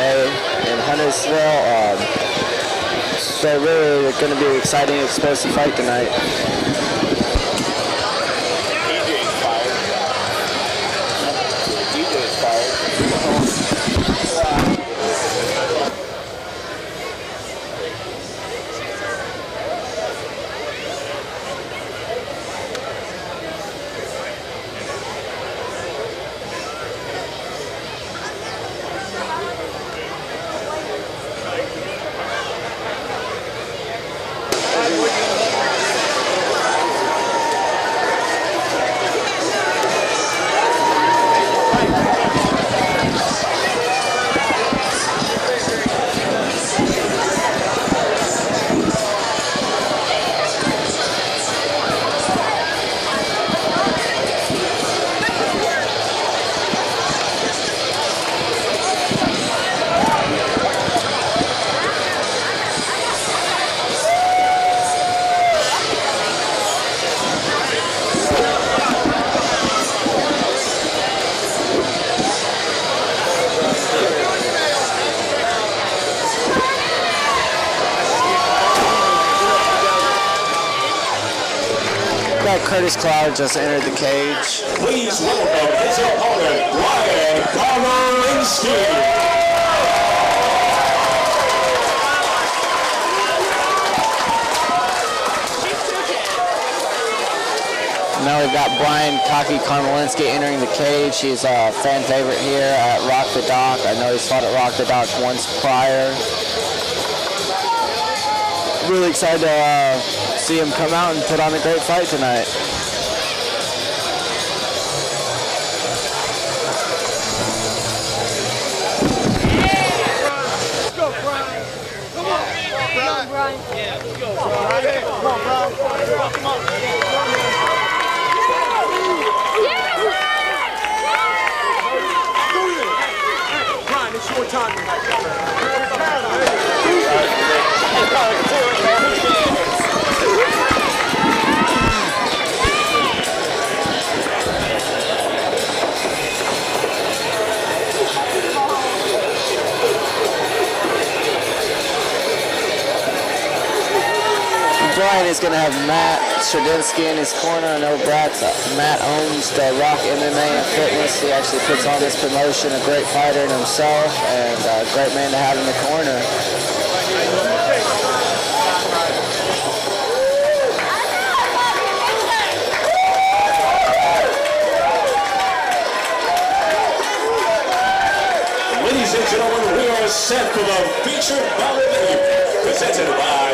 MMA in Huntersville. So really going to be an exciting, explosive fight tonight. Kurtis Cloward just entered the cage. Please welcome his opponent, Karmolinski. Now we've got Karmolinski entering the cage. He's a fan favorite here at Rock the Dock. I know he's fought at Rock the Dock once prior. Really excited to see him come out and put on a great fight tonight. Let's go, Brian. Come on. Come on, Brian. Yeah, let's go, Brian. Come on, Brian. Come on. Brian, it's your time tonight. Brian is going to have Matt Stradinsky in his corner. I know Matt owns the Rock MMA and Fitness. He actually puts on this promotion, a great fighter in himself, and a great man to have in the corner. Ladies and gentlemen, we are set for the featured bout of the evening, presented by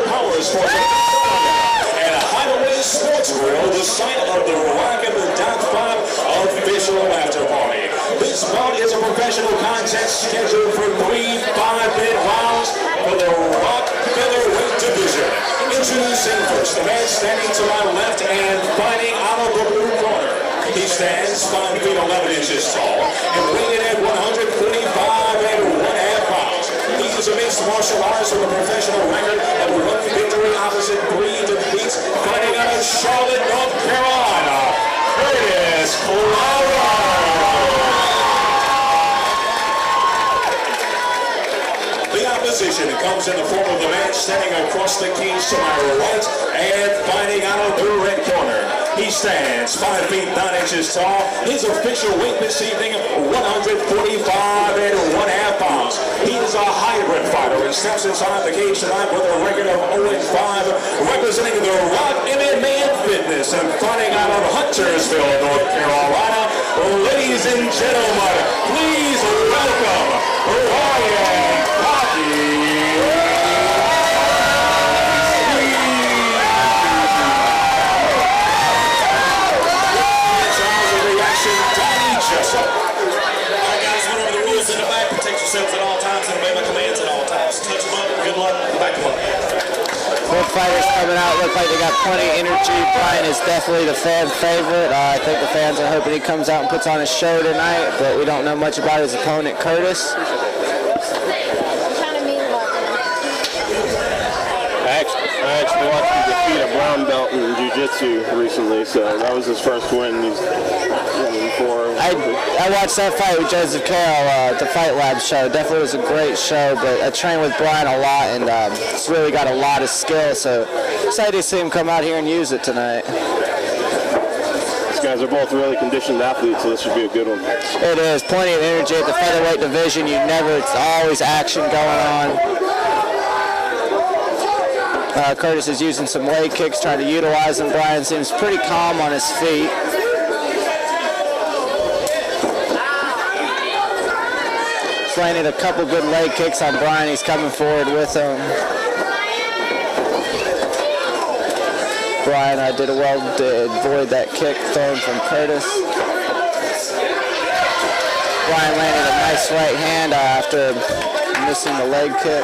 Power Sports and Hideaway Sports Grill, the site of the Rock and the Dock 5 official after party. This bout is a professional contest scheduled for 3 5-minute rounds for the Rock featherweight division. Introducing first, the man standing to my left and fighting out of the blue corner. He stands 5 feet 11 inches tall and weighing at 145.5 pounds. He is a mixed martial artist with a professional record of 1 victory opposite 3 defeats, fighting out of Charlotte, North Carolina, Kurtis Cloward. The opposition comes in the form of the man standing across the cage to my right and fighting out of the red corner. He stands 5 feet 9 inches tall. His official weight this evening, 145.5 pounds. He is a hybrid fighter and steps inside the cage tonight with a record of 0-5, representing the Rock MMA and Fitness and fighting out of Huntersville, North Carolina. Ladies and gentlemen, please welcome Ryan Hockey. At all times and obey my commands at all times. Touch them up, good luck, back them up. Both fighters coming out look like they got plenty of energy. Brian is definitely the fan favorite. I think the fans are hoping he comes out and puts on a show tonight, but we don't know much about his opponent, Kurtis. I actually watched him defeat a brown belt in jiu-jitsu. jiu-jitsu recently, so that was his first win. He's 1-4. I watched that fight with Joseph Carroll at the Fight Lab show. Definitely was a great show, but I trained with Brian a lot, and he's really got a lot of skill, so excited to see him come out here and use it tonight. These guys are both really conditioned athletes, so this should be a good one. It is. Plenty of energy at the featherweight division. It's always action going on. Kurtis is using some leg kicks, trying to utilize them. Brian seems pretty calm on his feet. He's landed a couple good leg kicks on Brian. He's coming forward with them. Brian did well to avoid that kick thrown from Kurtis. Brian landed a nice right hand after missing the leg kick.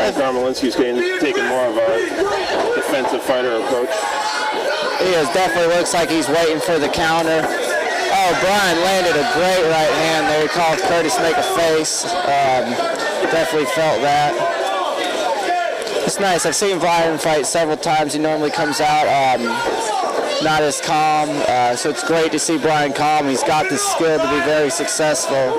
Karmolinski's taking more of a defensive fighter approach. He definitely looks like he's waiting for the counter. Oh, Brian landed a great right hand there. He called Kurtis make a face. Definitely felt that. It's nice. I've seen Brian fight several times. He normally comes out not as calm. So it's great to see Brian calm. He's got the skill to be very successful.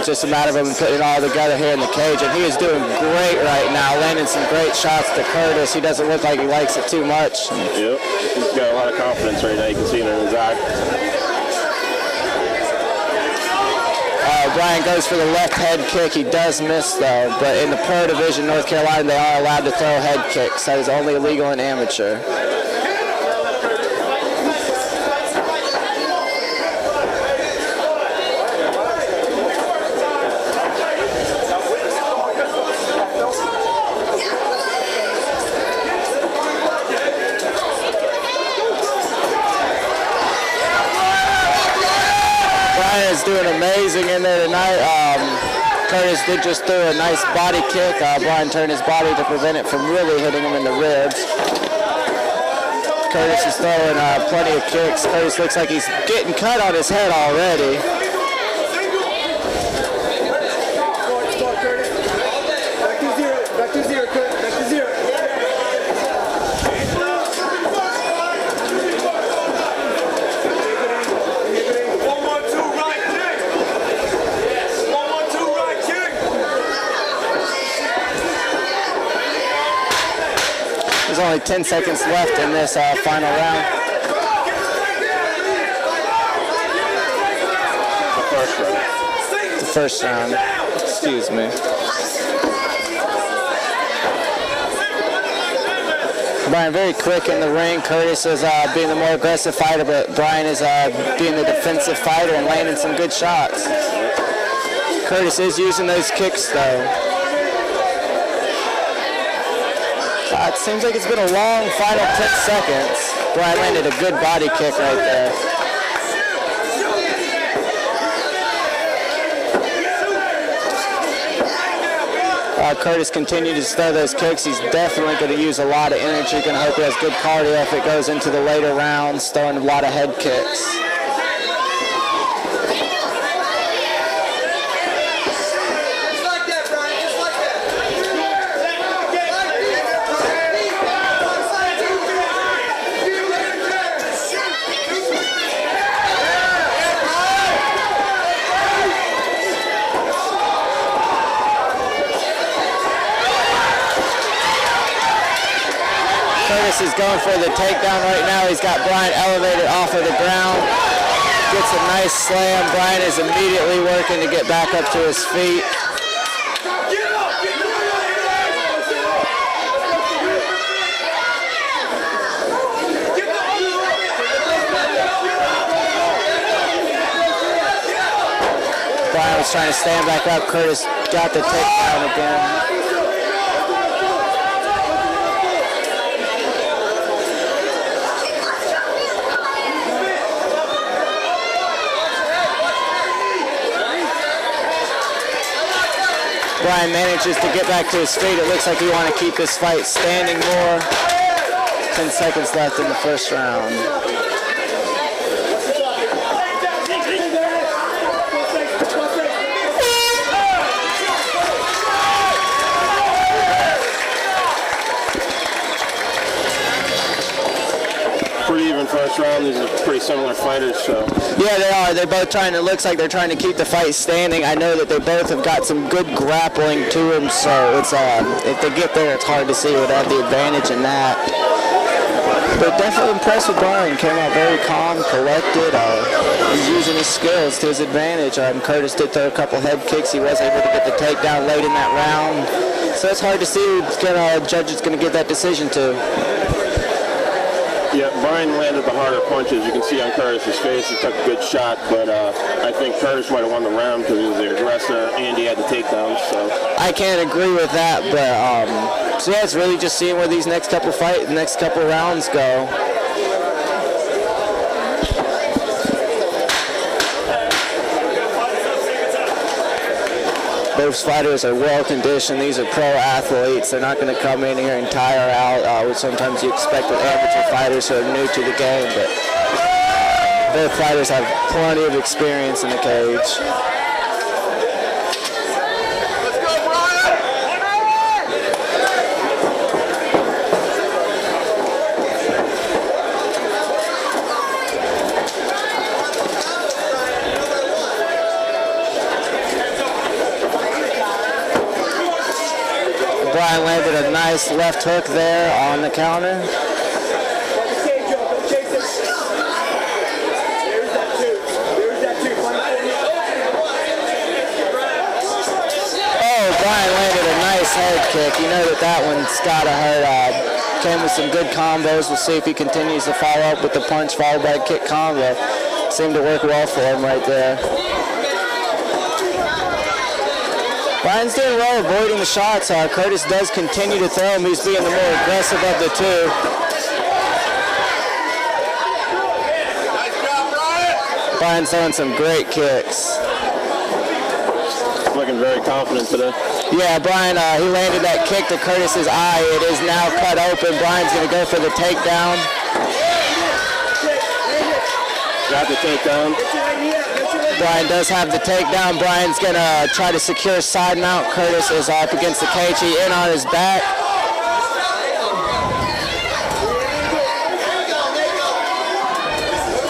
Just a matter of him putting it all together here in the cage, and he is doing great right now, landing some great shots to Kurtis. He doesn't look like he likes it too much. Yep, he's got a lot of confidence right now. You can see it in his eye. Brian goes for the left head kick. He does miss though, but in the pro division, North Carolina, they are allowed to throw head kicks. That is only illegal in amateur. Is doing amazing in there tonight. Kurtis did just throw a nice body kick. Brian turned his body to prevent it from really hitting him in the ribs. Kurtis is throwing plenty of kicks. Kurtis looks like he's getting cut on his head already. Back to zero, Kurt. Back to zero. There's only 10 seconds left in this final round. The first round. Excuse me. Brian very quick in the ring. Kurtis is being the more aggressive fighter, but Brian is being the defensive fighter and landing some good shots. Kurtis is using those kicks though. It seems like it's been a long final 10 seconds. Brian landed a good body kick right there. Kurtis continued to throw those kicks. He's definitely going to use a lot of energy. Going to hope he has good cardio if it goes into the later rounds, throwing a lot of head kicks. Kurtis is going for the takedown right now. He's got Brian elevated off of the ground. Gets a nice slam. Brian is immediately working to get back up to his feet. Brian was trying to stand back up. Kurtis got the takedown again. Brian manages to get back to his feet. It looks like he wants to keep this fight standing more. 10 seconds left in the first round. first round. These are pretty similar fighters, so. Yeah, they are. They're both trying to, looks like they're trying to keep the fight standing. I know that they both have got some good grappling to them, so it's if they get there, it's hard to see who would have the advantage in that. But definitely impressed with Brian. Came out very calm, collected. He's using his skills to his advantage. Kurtis did throw a couple head kicks. He was able to get the takedown late in that round. So it's hard to see who judge is going to get that decision to. Yeah, Brian landed the harder punches. You can see on Kurtis' face, he took a good shot, but I think Kurtis might have won the round because he was the aggressor and he had the takedowns. So I can't agree with that, but so yeah, it's really just seeing where these next couple rounds go. Both fighters are well conditioned. These are pro athletes. They're not going to come in here and tire out, which sometimes you expect with amateur fighters who are new to the game. But both fighters have plenty of experience in the cage. Brian landed a nice left hook there on the counter. Oh, Brian landed a nice head kick. You know that one's got to hurt. Came with some good combos. We'll see if he continues to follow up with the punch followed by a kick combo. Seemed to work well for him right there. Brian's doing well avoiding the shots. Kurtis does continue to throw him. He's being the more aggressive of the two. Brian's throwing some great kicks. Looking very confident today. Yeah, Brian, he landed that kick to Kurtis' eye. It is now cut open. Brian's going to go for the takedown. Got the takedown. Brian does have the takedown. Brian's going to try to secure side mount. Kurtis is up against the cage. He in on his back.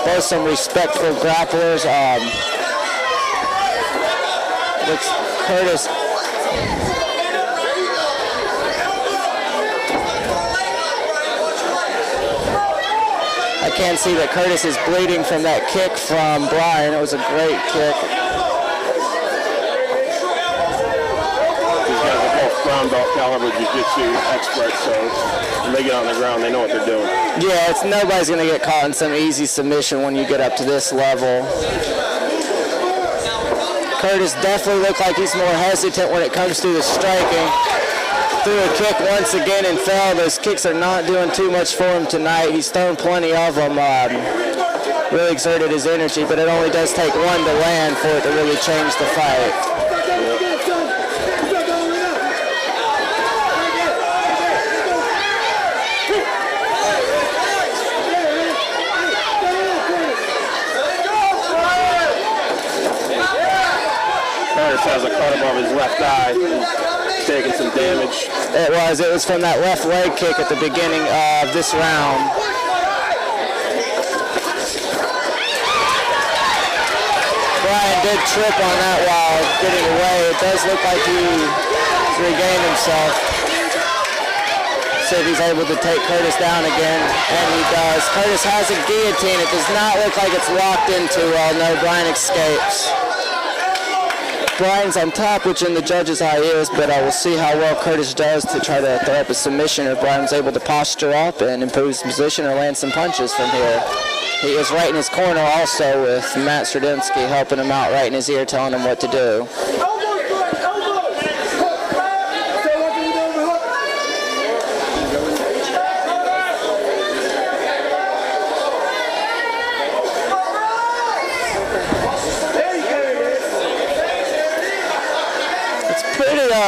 Both some respectful grapplers. Looks Kurtis. I can see that Kurtis is bleeding from that kick from Brian. It was a great kick. These guys are both brown belt caliber jiu-jitsu experts, so when they get on the ground, they know what they're doing. Yeah, nobody's going to get caught in some easy submission when you get up to this level. Kurtis definitely looked like he's more hesitant when it comes to the striking. Threw a kick once again and fell. Those kicks are not doing too much for him tonight. He's thrown plenty of them. Really exerted his energy, but it only does take one to land for it to really change the fight. Kurtis has a cut above his left eye. He's taking some damage. It was from that left leg kick at the beginning of this round. Brian did trip on that while getting away. It does look like he's regained himself. See if he's able to take Kurtis down again, and he does. Kurtis has a guillotine. It does not look like it's locked in too well. No, Brian escapes. Brian's on top, which in the judge's eye is, but we'll see how well Kurtis does to try to throw up a submission if Brian's able to posture up and improve his position or land some punches from here. He is right in his corner also with Matt Stradinsky helping him out right in his ear, telling him what to do.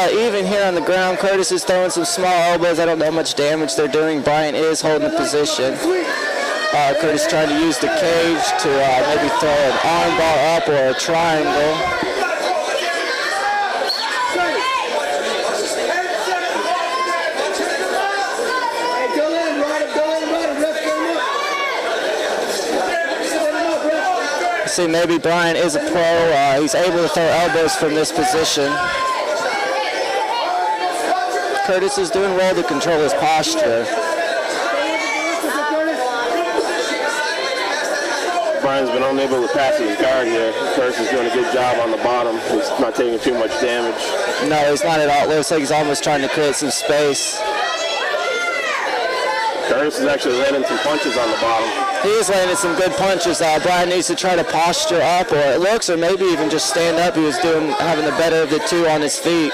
Even here on the ground, Kurtis is throwing some small elbows. I don't know how much damage they're doing. Brian is holding the position. Kurtis trying to use the cage to maybe throw an arm bar up or a triangle. see, maybe Brian is a pro. He's able to throw elbows from this position. Kurtis is doing well to control his posture. Brian's been unable to pass his guard here. Kurtis is doing a good job on the bottom. He's not taking too much damage. No, he's not at all. It looks like he's almost trying to create some space. Kurtis is actually landing some punches on the bottom. He is landing some good punches. Brian needs to try to posture up, or it looks, or maybe even just stand up. He was having the better of the two on his feet.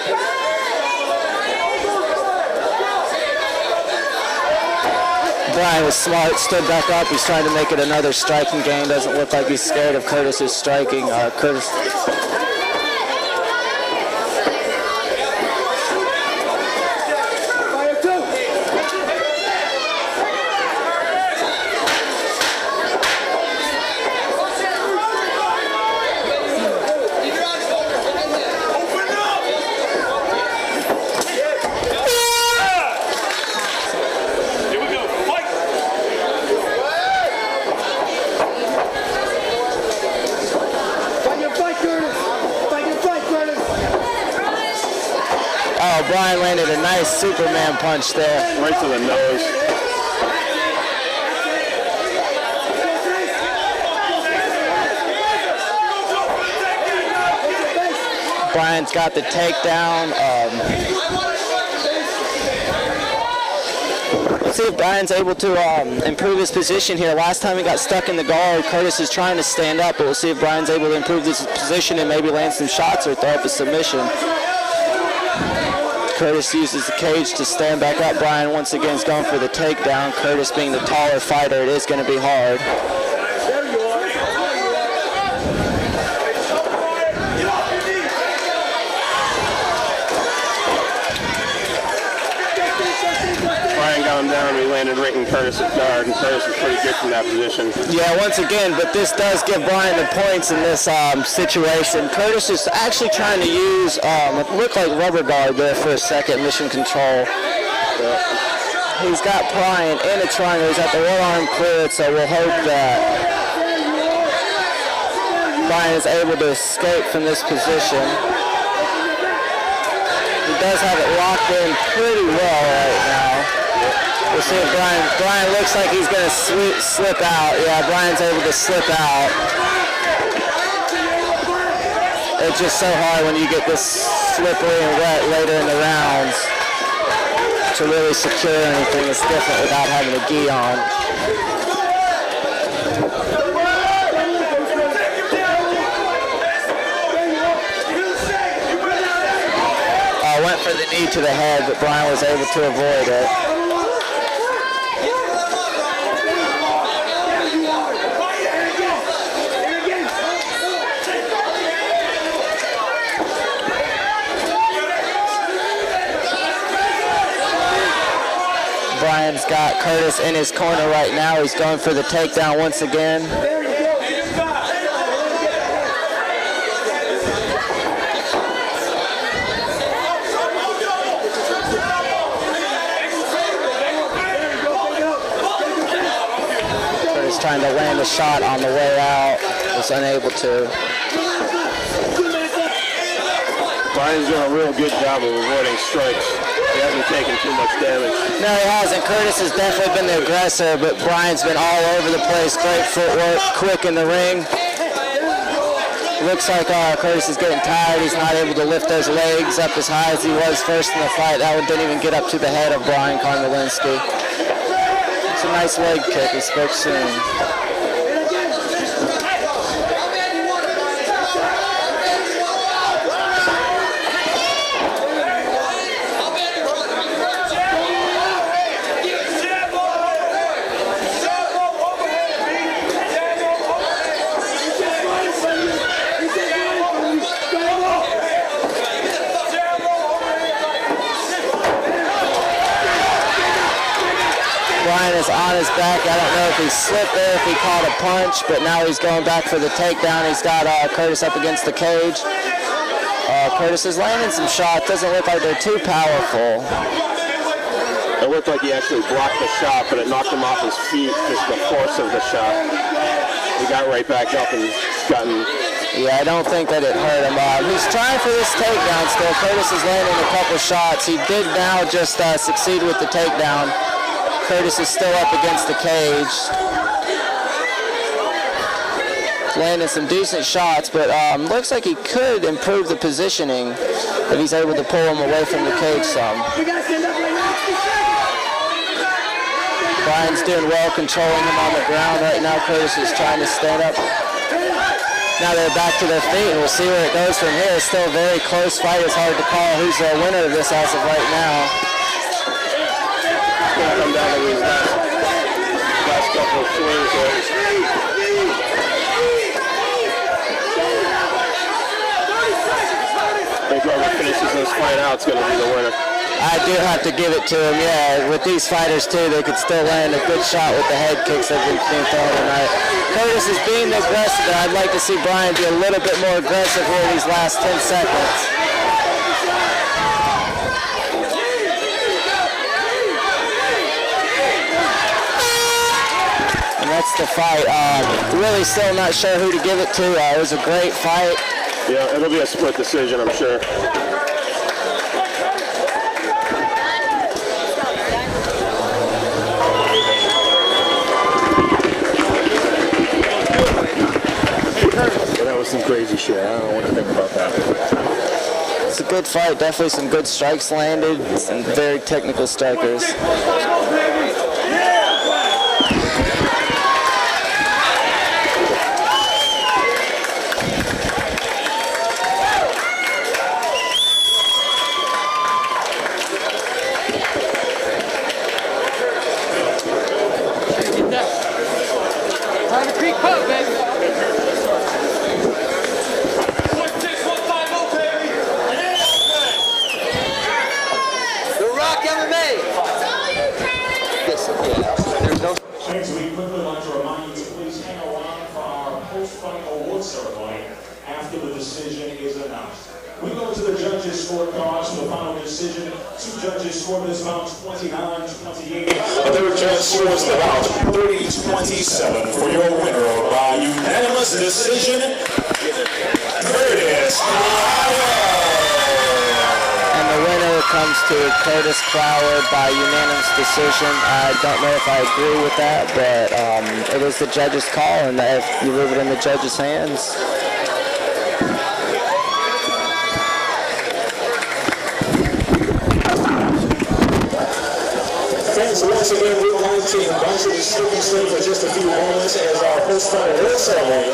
Brian was smart, stood back up. He's trying to make it another striking game. Doesn't look like he's scared of Kurtis's striking. Kurtis. Brian landed a nice Superman punch there. Right to the nose. Brian's got the takedown. Let's see if Brian's able to improve his position here. Last time he got stuck in the guard, Kurtis is trying to stand up, but we'll see if Brian's able to improve his position and maybe land some shots or throw up a submission. Kurtis uses the cage to stand back up. Brian once again is going for the takedown. Kurtis being the taller fighter, it is going to be hard. Brian got him down, he landed right in Kurtis' guard, and Kurtis was pretty good from that position. Yeah, once again, but this does give Brian the points in this situation. Kurtis is actually trying to use, it looked like rubber guard there for a second, mission control. He's got Brian in a triangle. He's got the one arm cleared, so we'll hope that Brian is able to escape from this position. He does have it locked in pretty well right now. We'll see if Brian looks like he's going to slip out. Yeah, Brian's able to slip out. It's just so hard when you get this slippery and wet later in the rounds to really secure anything. It's different without having a gi on. Went for the knee to the head, but Brian was able to avoid it. Brian's got Kurtis in his corner right now. He's going for the takedown once again. Kurtis trying to land a shot on the way out. Was unable to. Brian's doing a real good job of avoiding strikes. He hasn't taken too much damage. No, he hasn't. Kurtis has definitely been the aggressor, but Brian's been all over the place. Great footwork, quick in the ring. Looks like Kurtis is getting tired. He's not able to lift those legs up as high as he was first in the fight. That one didn't even get up to the head of Brian Karmolinski. It's a nice leg kick. He spoke soon. Brian is on his back. I don't know if he slipped there, if he caught a punch, but now he's going back for the takedown. He's got Kurtis up against the cage. Kurtis is landing some shots. Doesn't look like they're too powerful. It looked like he actually blocked the shot, but it knocked him off his feet, just the force of the shot. He got right back up and gotten. Yeah, I don't think that it hurt him. He's trying for this takedown still. Curtis is landing a couple shots. He did now just succeed with the takedown. Curtis is still up against the cage. Landing some decent shots, but looks like he could improve the positioning if he's able to pull him away from the cage some. Brian's doing well controlling him on the ground right now. Curtis is trying to stand up. Now they're back to their feet, and we'll see where it goes from here. It's still a very close fight. It's hard to call who's the winner of this as of right now. It's going to come down to these last couple of swings here. I think whoever finishes this fight out is going to be the winner. I do have to give it to him, yeah. With these fighters, too, they could still land a good shot with the head kicks that have been thrown tonight. Curtis is being aggressive. I'd like to see Brian be a little bit more aggressive here in these last 10 seconds. And that's the fight. Really still not sure who to give it to. It was a great fight. Yeah, it'll be a split decision, I'm sure. That was some crazy shit. I don't know what to think about that. It's a good fight. Definitely some good strikes landed. Some very technical strikers. Scores the bout 30-27 for your winner by unanimous decision, Kurtis Cloward. And the winner comes to Kurtis Cloward by unanimous decision. I don't know if I agree with that, but it was the judge's call, and if you leave it in the judge's hands. So once again, we'd like to invite you to stick and stay for just a few moments as our post-fight award ceremony